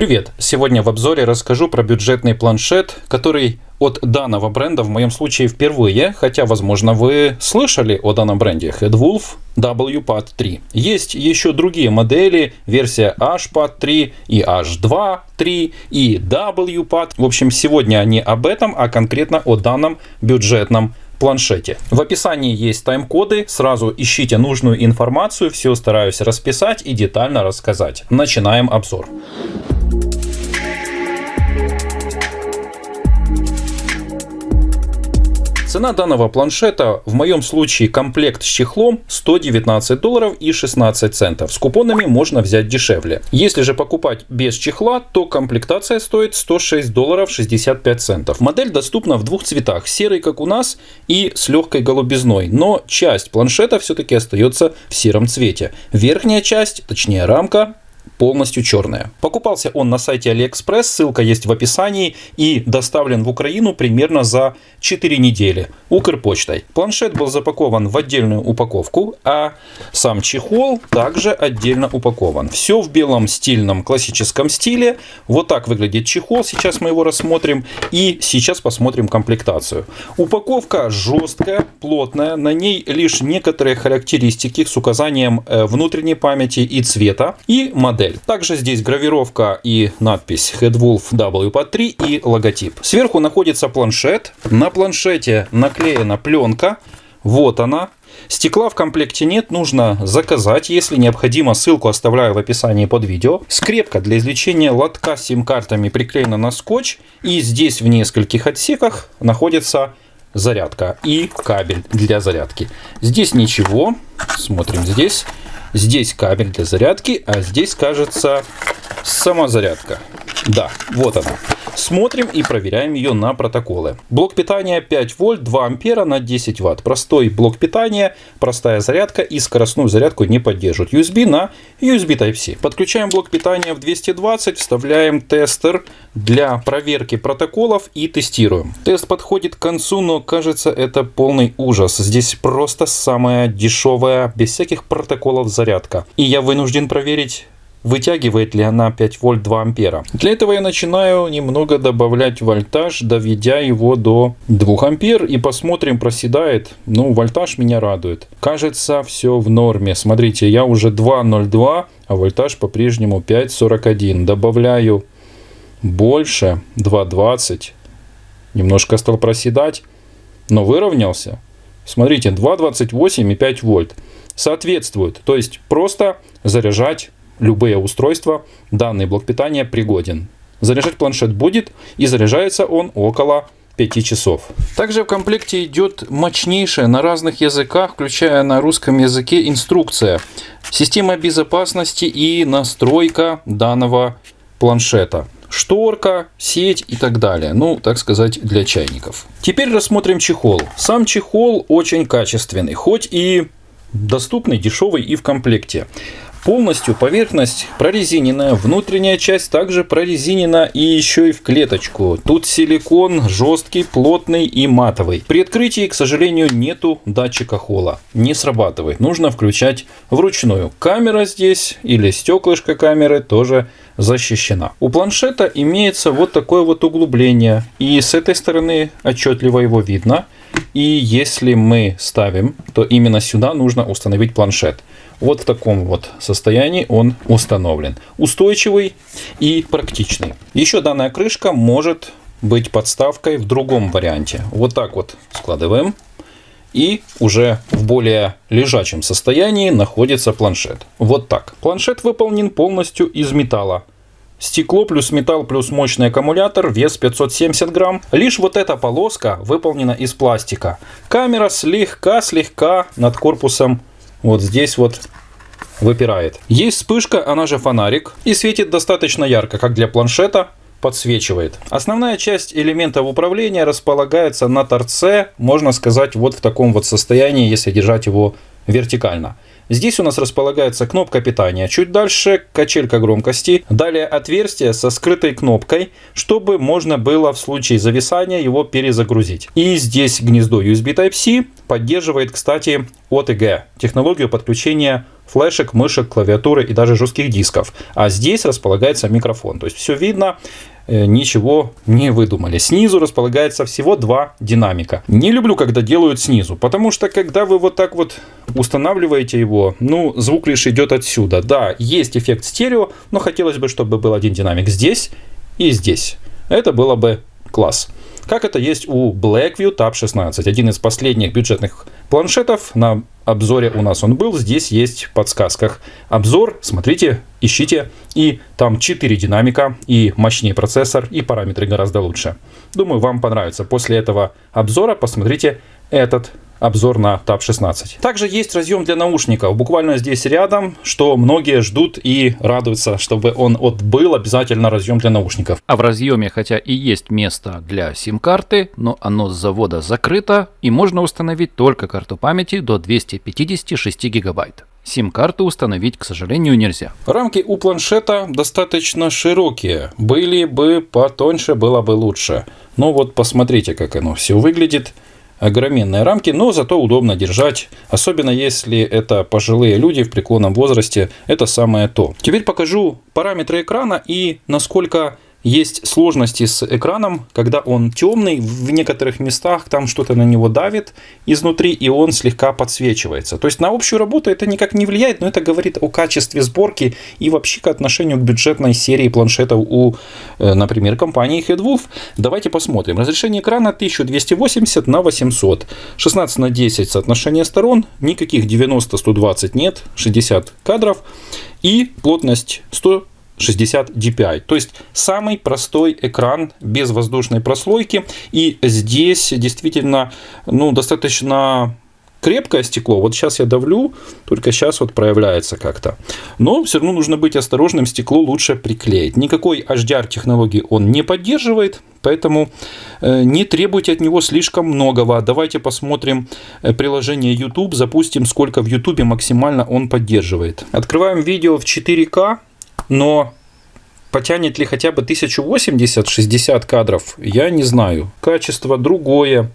Привет! Сегодня в обзоре расскажу про бюджетный планшет, который от данного бренда в моем случае впервые, хотя, возможно, вы слышали о данном бренде Headwolf WPad 3. Есть еще другие модели, версия HPad 3 и H2 3 и WPad. В общем, сегодня не об этом, а конкретно о данном бюджетном планшете. В описании есть тайм-коды, сразу ищите нужную информацию, все стараюсь расписать и детально рассказать. Начинаем обзор. Цена данного планшета, в моем случае комплект с чехлом, $119 и 16 центов. С купонами можно взять дешевле. Если же покупать без чехла, то комплектация стоит $106 65 центов. Модель доступна в двух цветах: серый, как у нас, и с легкой голубизной. Но часть планшета все-таки остается в сером цвете. Верхняя часть, точнее рамка, полностью черная. Покупался он на сайте AliExpress, ссылка есть в описании, и доставлен в Украину примерно за 4 недели Укрпочтой. Планшет был запакован в отдельную упаковку, а сам чехол также отдельно упакован. Все в белом стильном классическом стиле. Вот так выглядит чехол, сейчас мы его рассмотрим, и сейчас посмотрим комплектацию. Упаковка жесткая, плотная, на ней лишь некоторые характеристики с указанием внутренней памяти и цвета, и модель. Также здесь гравировка и надпись Headwolf WPad 3 и логотип. Сверху находится планшет. На планшете наклеена пленка. Вот она. Стекла в комплекте нет, нужно заказать. Если необходимо, ссылку оставляю в описании под видео. Скрепка для извлечения лотка с сим-картами приклеена на скотч. И здесь в нескольких отсеках находится зарядка и кабель для зарядки. Здесь ничего. Смотрим здесь. Здесь кабель для зарядки, а здесь, кажется, сама зарядка. Да, вот она. Смотрим и проверяем ее на протоколы. Блок питания 5 вольт, 2 ампера на 10 ватт. Простой блок питания, простая зарядка, и скоростную зарядку не поддерживает. USB на USB Type-C. Подключаем блок питания в 220, вставляем тестер для проверки протоколов и тестируем. Тест подходит к концу, но кажется, это полный ужас. Здесь просто самая дешевая, без всяких протоколов зарядка. И я вынужден проверить, вытягивает ли она 5 вольт 2 ампера. Для этого я начинаю немного добавлять вольтаж, доведя его до 2 ампер, и посмотрим, проседает. Ну, вольтаж меня радует. Кажется, все в норме. Смотрите, я уже 2.02, а вольтаж по-прежнему 5.41. Добавляю больше, 2.20. Немножко стал проседать, но выровнялся. Смотрите, 2.28 и 5 вольт. Соответствует. То есть просто заряжать любые устройства, данный блок питания пригоден. Заряжать планшет будет, и заряжается он около 5 часов. Также в комплекте идет мощнейшая на разных языках, включая на русском языке, инструкция, система безопасности и настройка данного планшета. Шторка, сеть и так далее. Ну, так сказать, для чайников. Теперь рассмотрим чехол. Сам чехол очень качественный, хоть и доступный, дешевый и в комплекте. Полностью поверхность прорезиненная, внутренняя часть также прорезинена и еще и в клеточку. Тут силикон жесткий, плотный и матовый. При открытии, к сожалению, нету датчика холла. Не срабатывает. Нужно включать вручную. Камера здесь или стеклышко камеры тоже защищена. У планшета имеется вот такое вот углубление. И с этой стороны отчетливо его видно. И если мы ставим, то именно сюда нужно установить планшет. Вот в таком вот состоянии он установлен. Устойчивый и практичный. Еще данная крышка может быть подставкой в другом варианте. Вот так вот складываем. И уже в более лежачем состоянии находится планшет. Вот так. Планшет выполнен полностью из металла. Стекло плюс металл плюс мощный аккумулятор, вес 570 грамм. Лишь вот эта полоска выполнена из пластика. Камера слегка над корпусом вот здесь вот выпирает. Есть вспышка, она же фонарик, и светит достаточно ярко, как для планшета, подсвечивает. Основная часть элементов управления располагается на торце, можно сказать, вот в таком вот состоянии, если держать его вертикально. Здесь у нас располагается кнопка питания. Чуть дальше качелька громкости. Далее отверстие со скрытой кнопкой, чтобы можно было в случае зависания его перезагрузить. И здесь гнездо USB Type-C поддерживает, кстати, OTG, технологию подключения флешек, мышек, клавиатуры и даже жестких дисков. А здесь располагается микрофон. То есть все видно, ничего не выдумали. Снизу располагается всего 2 динамика. Не люблю, когда делают снизу, потому что когда вы вот так вот устанавливаете его, ну, звук лишь идет отсюда. Да, есть эффект стерео, но хотелось бы, чтобы был один динамик здесь и здесь. Это было бы класс. Как это есть у Blackview Tab 16. Один из последних бюджетных планшетов. На обзоре у нас он был. Здесь есть в подсказках обзор. Смотрите, ищите. И там 4 динамика, и мощнее процессор, и параметры гораздо лучше. Думаю, вам понравится. После этого обзора посмотрите этот обзор на Tab 16. Также есть разъем для наушников, буквально здесь рядом, что многие ждут и радуются, чтобы он был обязательно разъем для наушников. А в разъеме, хотя и есть место для сим-карты, но оно с завода закрыто, и можно установить только карту памяти до 256 гигабайт. Сим-карту установить, к сожалению, нельзя. Рамки у планшета достаточно широкие. Были бы потоньше, было бы лучше. Но вот посмотрите, как оно все выглядит. Огроменные рамки, но зато удобно держать, особенно если это пожилые люди в преклонном возрасте, это самое то. Теперь покажу параметры экрана и насколько есть сложности с экраном, когда он темный, в некоторых местах там что-то на него давит изнутри, и он слегка подсвечивается. То есть на общую работу это никак не влияет, но это говорит о качестве сборки и вообще к отношению к бюджетной серии планшетов у, например, компании Headwolf. Давайте посмотрим. Разрешение экрана 1280 на 800, 16 на 10 соотношение сторон, никаких 90-120 нет, 60 кадров и плотность 160 dpi. То есть самый простой экран без воздушной прослойки. И здесь действительно достаточно крепкое стекло. Вот сейчас я давлю, только сейчас вот проявляется как-то. Но все равно нужно быть осторожным, стекло лучше приклеить. Никакой HDR технологии он не поддерживает, поэтому не требуйте от него слишком многого. Давайте посмотрим приложение YouTube, запустим, сколько в YouTube максимально он поддерживает. Открываем видео в 4К. Но потянет ли хотя бы 1080-60 кадров, я не знаю. Качество другое.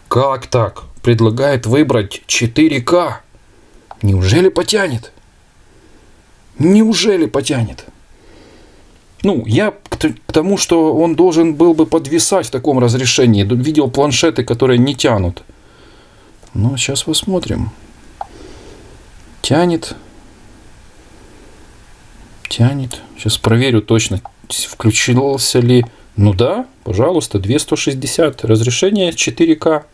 Как так? Предлагает выбрать 4К. Неужели потянет? Неужели потянет? Ну, я к тому, что он должен был бы подвисать в таком разрешении. Видел планшеты, которые не тянут. Ну, сейчас посмотрим. Тянет. Тянет. Сейчас проверю точно, включился ли. Ну да, пожалуйста, 2160. Разрешение 4К.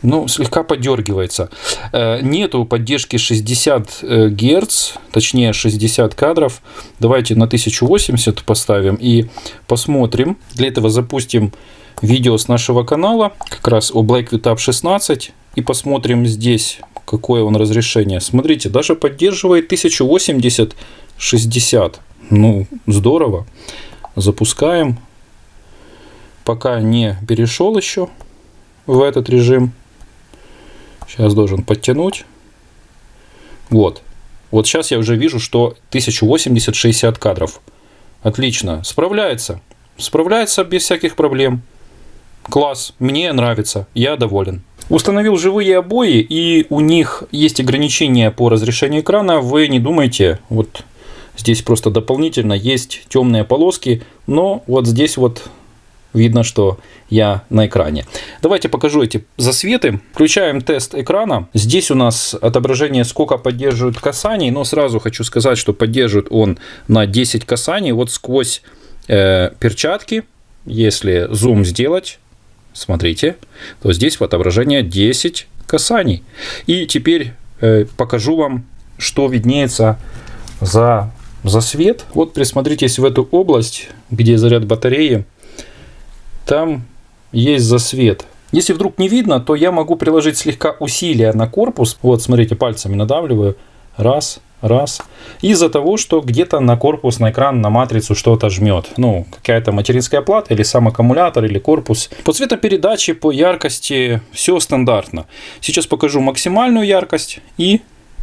Ну, слегка подергивается. Нету поддержки 60 Гц, точнее 60 кадров. Давайте на 1080 поставим и посмотрим. Для этого запустим видео с нашего канала, как раз о Blackview Tab 16. И посмотрим здесь, какое он разрешение. Смотрите, даже поддерживает 1080-60. Ну, здорово. Запускаем. Пока не перешел еще в этот режим. Сейчас должен подтянуть. Вот. Вот сейчас я уже вижу, что 1080-60 кадров. Отлично. Справляется. Справляется без всяких проблем. Класс. Мне нравится. Я доволен. Установил живые обои, и у них есть ограничения по разрешению экрана. Вы не думайте, вот здесь просто дополнительно есть темные полоски, но вот здесь вот видно, что я на экране. Давайте покажу эти засветы. Включаем тест экрана. Здесь у нас отображение, сколько поддерживает касаний, но сразу хочу сказать, что поддерживает он на 10 касаний. Вот сквозь перчатки, если зум сделать, смотрите, то здесь в отображении 10 касаний. И теперь покажу вам, что виднеется за свет. Вот присмотритесь в эту область, где заряд батареи. Там есть засвет. Если вдруг не видно, то я могу приложить слегка усилия на корпус. Вот, смотрите, пальцами надавливаю. Раз. Из-за того, что где-то на корпус, на экран, на матрицу что-то жмет. Ну, какая-то материнская плата, или сам аккумулятор, или корпус. По цветопередаче, по яркости все стандартно. Сейчас покажу максимальную яркость и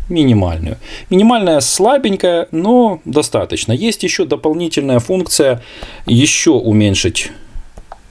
минимальную. Минимальная слабенькая, но достаточно. Есть еще дополнительная функция еще уменьшить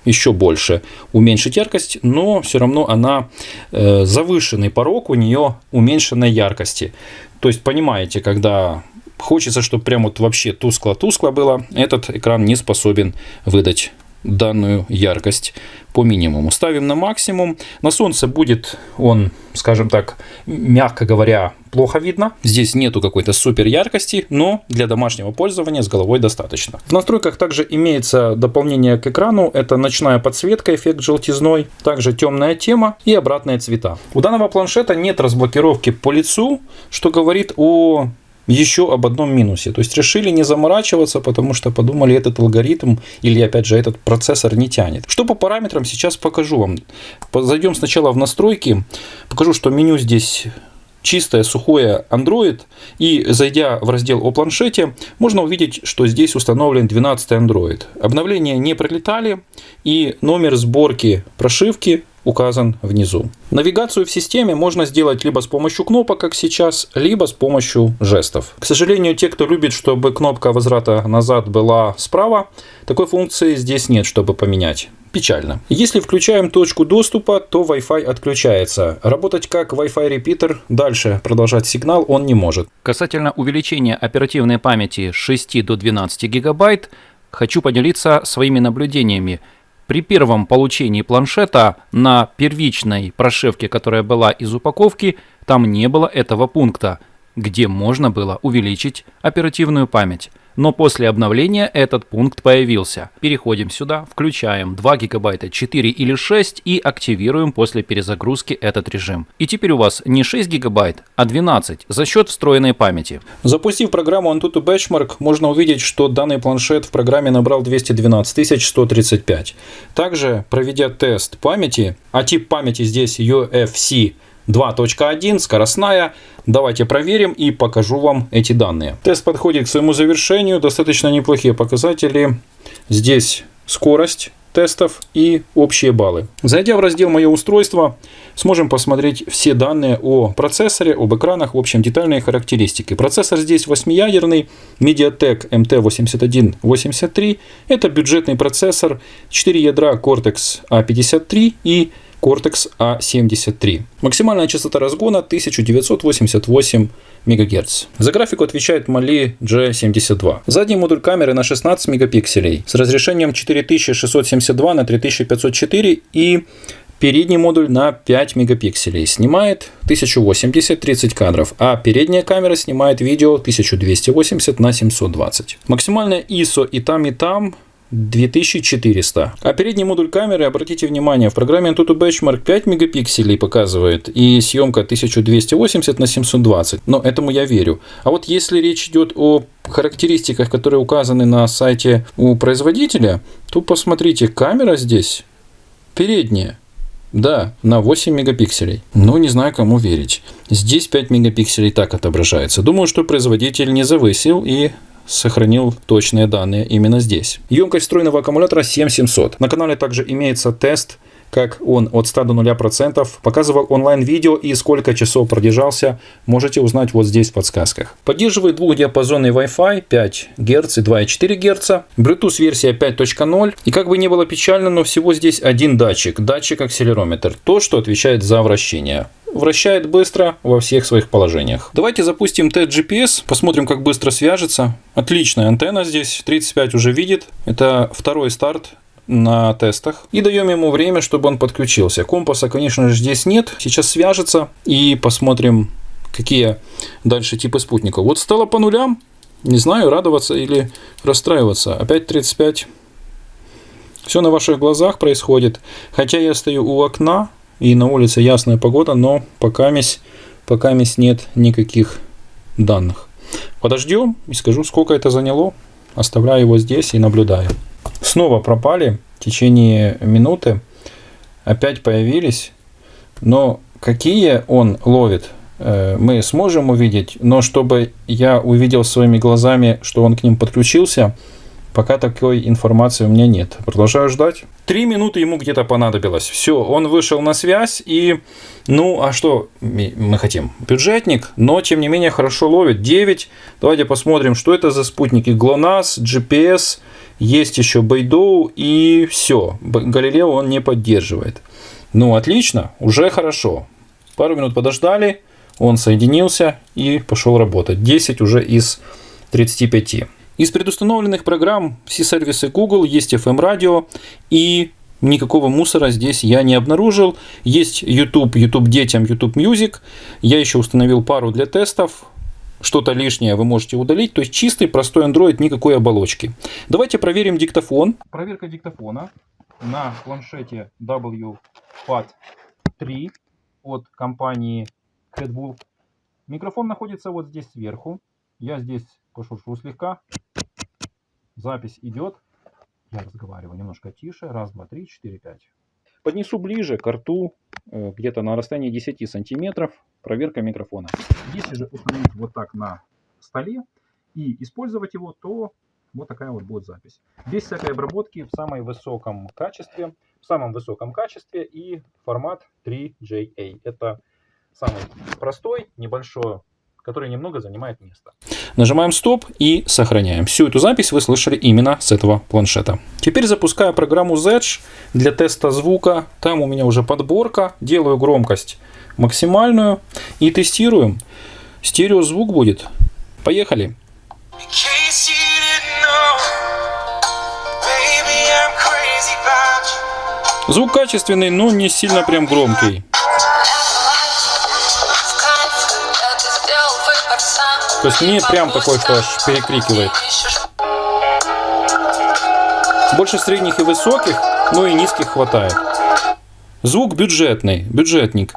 еще больше уменьшить яркость, но все равно она завышенный порог у нее уменьшенной яркости. То есть, понимаете, когда хочется, чтобы прям вот вообще тускло-тускло было, этот экран не способен выдать данную яркость по минимуму. Ставим на максимум. На солнце будет он, скажем так, мягко говоря, плохо видно. Здесь нету какой-то супер яркости, но для домашнего пользования с головой достаточно. В настройках также имеется дополнение к экрану. Это ночная подсветка, эффект желтизной, также темная тема и обратные цвета. У данного планшета нет разблокировки по лицу, что говорит еще об одном минусе. То есть решили не заморачиваться, потому что подумали, этот алгоритм или опять же этот процессор не тянет. Что по параметрам сейчас покажу вам. Зайдем сначала в настройки. Покажу, что меню здесь чистое, сухое Android. И зайдя в раздел о планшете, можно увидеть, что здесь установлен 12 Android. Обновления не пролетали и номер сборки прошивки указан внизу. Навигацию в системе можно сделать либо с помощью кнопок, как сейчас, либо с помощью жестов. К сожалению, те, кто любит, чтобы кнопка возврата назад была справа, такой функции здесь нет, чтобы поменять. Печально. Если включаем точку доступа, то Wi-Fi отключается. Работать как Wi-Fi репитер, дальше продолжать сигнал он не может. Касательно увеличения оперативной памяти с 6 до 12 гигабайт, хочу поделиться своими наблюдениями. При первом получении планшета на первичной прошивке, которая была из упаковки, там не было этого пункта, где можно было увеличить оперативную память. Но после обновления этот пункт появился. Переходим сюда, включаем 2 гигабайта, 4 или 6 и активируем после перезагрузки этот режим. И теперь у вас не 6 гигабайт, а 12 за счет встроенной памяти. Запустив программу AnTuTu Benchmark, можно увидеть, что данный планшет в программе набрал 212 135. Также, проведя тест памяти, а тип памяти здесь UFC 2.1, скоростная. Давайте проверим и покажу вам эти данные. Тест подходит к своему завершению. Достаточно неплохие показатели. Здесь скорость тестов и общие баллы. Зайдя в раздел «Мое устройство», сможем посмотреть все данные о процессоре, об экранах, в общем, детальные характеристики. Процессор здесь 8-ядерный, MediaTek MT8183. Это бюджетный процессор, 4 ядра Cortex A53 и Cortex A73. Максимальная частота разгона 1988 МГц. За графику отвечает Mali G72. Задний модуль камеры на 16 мегапикселей с разрешением 4672 на 3504 и передний модуль на 5 мегапикселей. Снимает 1080 30 кадров, а передняя камера снимает видео 1280 на 720. Максимальная ISO и там 2400. А передний модуль камеры, обратите внимание, в программе AnTuTu Benchmark 5 мегапикселей показывает и съемка 1280 на 720. Но этому я верю. А вот если речь идет о характеристиках, которые указаны на сайте у производителя, то посмотрите, камера здесь передняя. Да, на 8 мегапикселей. Но не знаю, кому верить. Здесь 5 мегапикселей так отображается. Думаю, что производитель не завысил и сохранил точные данные именно здесь. Емкость встроенного аккумулятора 7700. На канале также имеется тест, как он от 100 до 0% показывал онлайн-видео и сколько часов продержался, можете узнать вот здесь в подсказках. Поддерживает двухдиапазонный Wi-Fi 5 Гц и 2,4 Гц, Bluetooth версия 5.0. И как бы ни было печально, но всего здесь один датчик акселерометр, то, что отвечает за вращение. Вращает быстро во всех своих положениях. Давайте запустим тест GPS, посмотрим, как быстро свяжется. Отличная антенна здесь, 35 уже видит. Это второй старт на тестах. И даем ему время, чтобы он подключился. Компаса, конечно же, здесь нет. Сейчас свяжется и посмотрим, какие дальше типы спутников. Вот стало по нулям. Не знаю, радоваться или расстраиваться. Опять 35. Все на ваших глазах происходит. Хотя я стою у окна, и на улице ясная погода, но пока нет никаких данных. Подождем и скажу, сколько это заняло. Оставляю его здесь и наблюдаю. Снова пропали в течение минуты. Опять появились. Но какие он ловит, мы сможем увидеть. Но чтобы я увидел своими глазами, что он к ним подключился, Пока такой информации у меня нет. Продолжаю ждать. 3 минуты ему где-то понадобилось. Все, он вышел на связь и... Ну, а что мы хотим? Бюджетник, но тем не менее хорошо ловит. 9. Давайте посмотрим, что это за спутники. GLONASS, GPS, есть еще Beidou и все. Галилео он не поддерживает. Ну, отлично, уже хорошо. Пару минут подождали, он соединился и пошел работать. 10 уже из 35. Из предустановленных программ все сервисы Google, есть FM-радио и никакого мусора здесь я не обнаружил. Есть YouTube, YouTube детям, YouTube Music. Я еще установил пару для тестов. Что-то лишнее вы можете удалить. То есть чистый, простой Android, никакой оболочки. Давайте проверим диктофон. Проверка диктофона на планшете WPAD 3 от компании Red Bull. Микрофон находится вот здесь сверху. Я здесь пошуршу слегка. Запись идет. Я разговариваю немножко тише. Раз, два, три, 4, 5. Поднесу ближе к рту, где-то на расстоянии 10 сантиметров. Проверка микрофона. Если же установить вот так на столе и использовать его, то вот такая вот будет запись. Без всякой обработки, в самом высоком качестве. И формат 3JA. Это самый простой, небольшой, который немного занимает место. Нажимаем стоп и сохраняем. Всю эту запись вы слышали именно с этого планшета. Теперь запускаю программу Zedge для теста звука. Там у меня уже подборка. Делаю громкость максимальную и тестируем. Стереозвук будет. Поехали. Звук качественный, но не сильно прям громкий. То есть не прям такой, что аж перекрикивает. Больше средних и высоких, но и низких хватает. Звук бюджетный, бюджетник.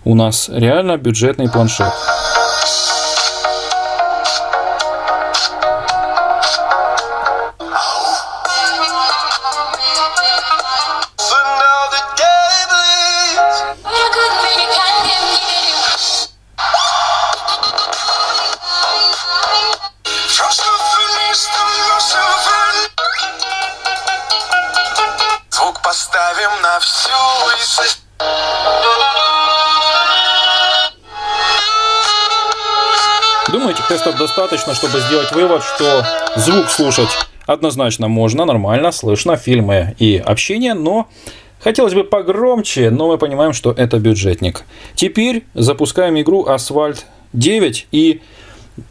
У нас реально бюджетный планшет. Звук поставим на всю. Думаю, этих тестов достаточно, чтобы сделать вывод, что звук слушать однозначно можно, нормально, слышно, фильмы и общение, но хотелось бы погромче, но мы понимаем, что это бюджетник. Теперь запускаем игру Asphalt 9 и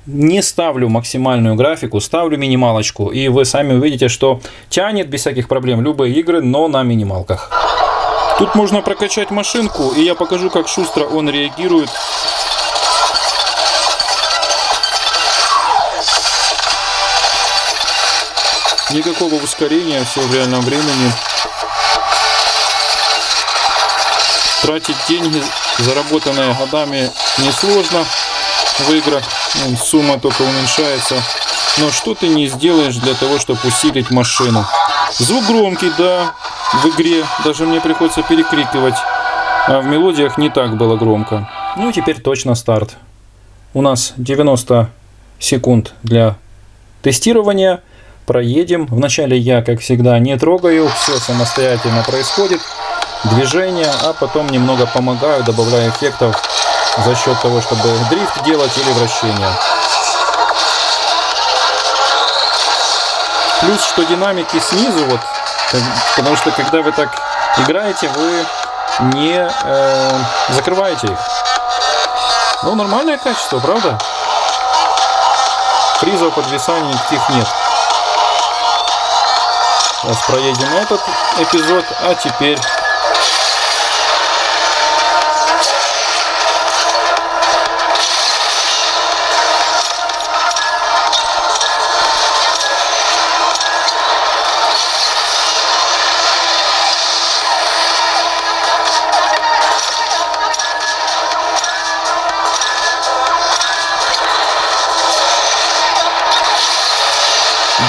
не ставлю максимальную графику, ставлю минималочку. И вы сами увидите, что тянет без всяких проблем любые игры, но на минималках. Тут можно прокачать машинку, и я покажу, как шустро он реагирует. Никакого ускорения, все в реальном времени. Тратить деньги, заработанные годами, несложно в играх. Сумма только уменьшается. Но что ты не сделаешь для того, чтобы усилить машину. Звук громкий, да, в игре. Даже мне приходится перекрикивать. А в мелодиях не так было громко. Ну и теперь точно старт. У нас 90 секунд для тестирования. Проедем. Вначале я, как всегда, не трогаю. Все самостоятельно происходит. Движение, а потом немного помогаю, добавляю эффектов за счет того, чтобы дрифт делать или вращение. Плюс, что динамики снизу, вот, потому что когда вы так играете, вы не закрываете их. Ну, нормальное качество, правда? Фризов, подвисаний никаких нет. Сейчас проедем этот эпизод, а теперь...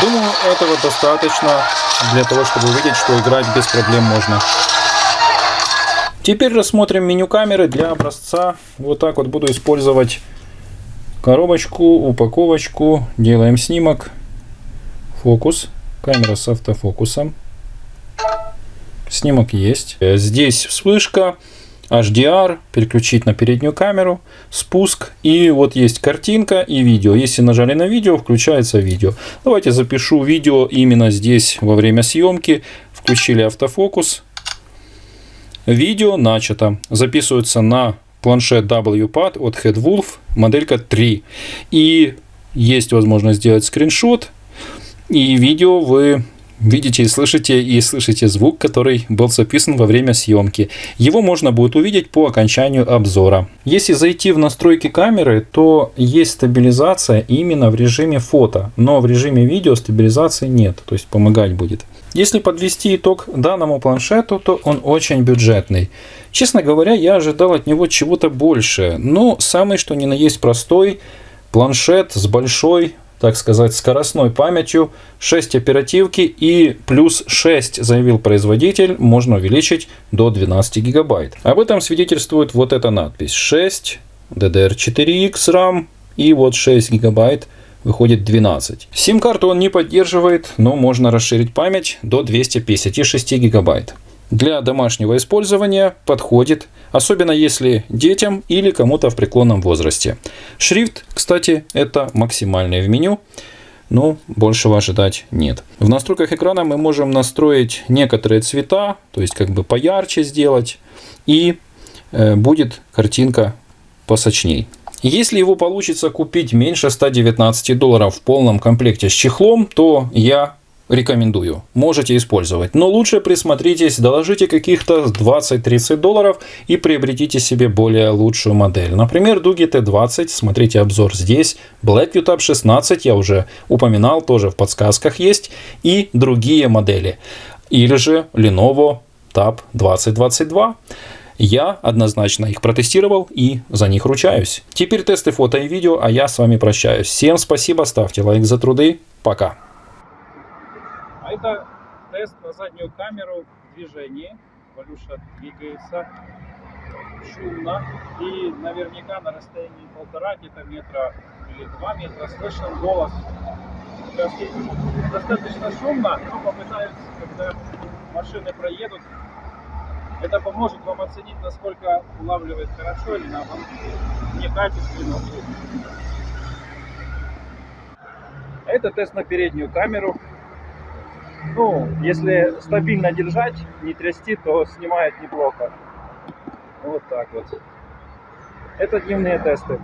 Думаю, этого достаточно для того, чтобы увидеть, что играть без проблем можно. Теперь рассмотрим меню камеры для образца. Вот так вот буду использовать коробочку, упаковочку. Делаем снимок. Фокус. Камера с автофокусом. Снимок есть. Здесь вспышка, HDR, переключить на переднюю камеру, спуск. И вот есть картинка и видео. Если нажали на видео, включается видео. Давайте запишу видео именно здесь во время съемки. Включили автофокус. Видео начато. Записывается на планшет WPAD от Headwolf, моделька 3. И есть возможность сделать скриншот. И видео вы видите и слышите звук, который был записан во время съемки. Его можно будет увидеть по окончанию обзора. Если зайти в настройки камеры, то есть стабилизация именно в режиме фото, но в режиме видео стабилизации нет, то есть помогать будет. Если подвести итог данному планшету, то он очень бюджетный. Честно говоря, я ожидал от него чего-то больше, но самый что ни на есть простой планшет с большой, так сказать, скоростной памятью, 6 оперативки и плюс 6, заявил производитель, можно увеличить до 12 гигабайт. Об этом свидетельствует вот эта надпись: 6 DDR4X RAM и вот 6 гигабайт, выходит 12. Сим-карту он не поддерживает, но можно расширить память до 256 гигабайт. Для домашнего использования подходит, особенно если детям или кому-то в преклонном возрасте. Шрифт, кстати, это максимальный в меню, но большего ожидать нет. В настройках экрана мы можем настроить некоторые цвета, то есть как бы поярче сделать, и будет картинка посочней. Если его получится купить меньше $119 в полном комплекте с чехлом, то я рекомендую. Можете использовать. Но лучше присмотритесь, доложите каких-то $20-30 и приобретите себе более лучшую модель. Например, Doogee T20. Смотрите обзор здесь. Blackview Tab 16 я уже упоминал, тоже в подсказках есть. И другие модели. Или же Lenovo Tab 2022. Я однозначно их протестировал и за них ручаюсь. Теперь тесты фото и видео, а я с вами прощаюсь. Всем спасибо, ставьте лайк за труды. Пока. А это тест на заднюю камеру в движении. Валюша двигается шумно. И наверняка на расстоянии 1,5 где-то метра или 2 метра слышен голос. Сейчас достаточно шумно, но попытаюсь, когда машины проедут. Это поможет вам оценить, насколько улавливает хорошо или наоборот некачественно звук. Это тест на переднюю камеру. Ну, если стабильно держать, не трясти, то снимает неплохо. Вот так вот. Это дневные тесты.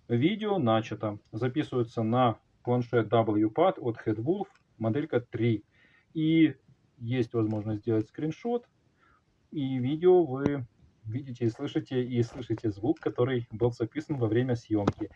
Видео начато. Записывается на планшет WPAD от Headwolf, моделька 3. И есть возможность сделать скриншот. И видео вы видите и слышите звук, который был записан во время съемки.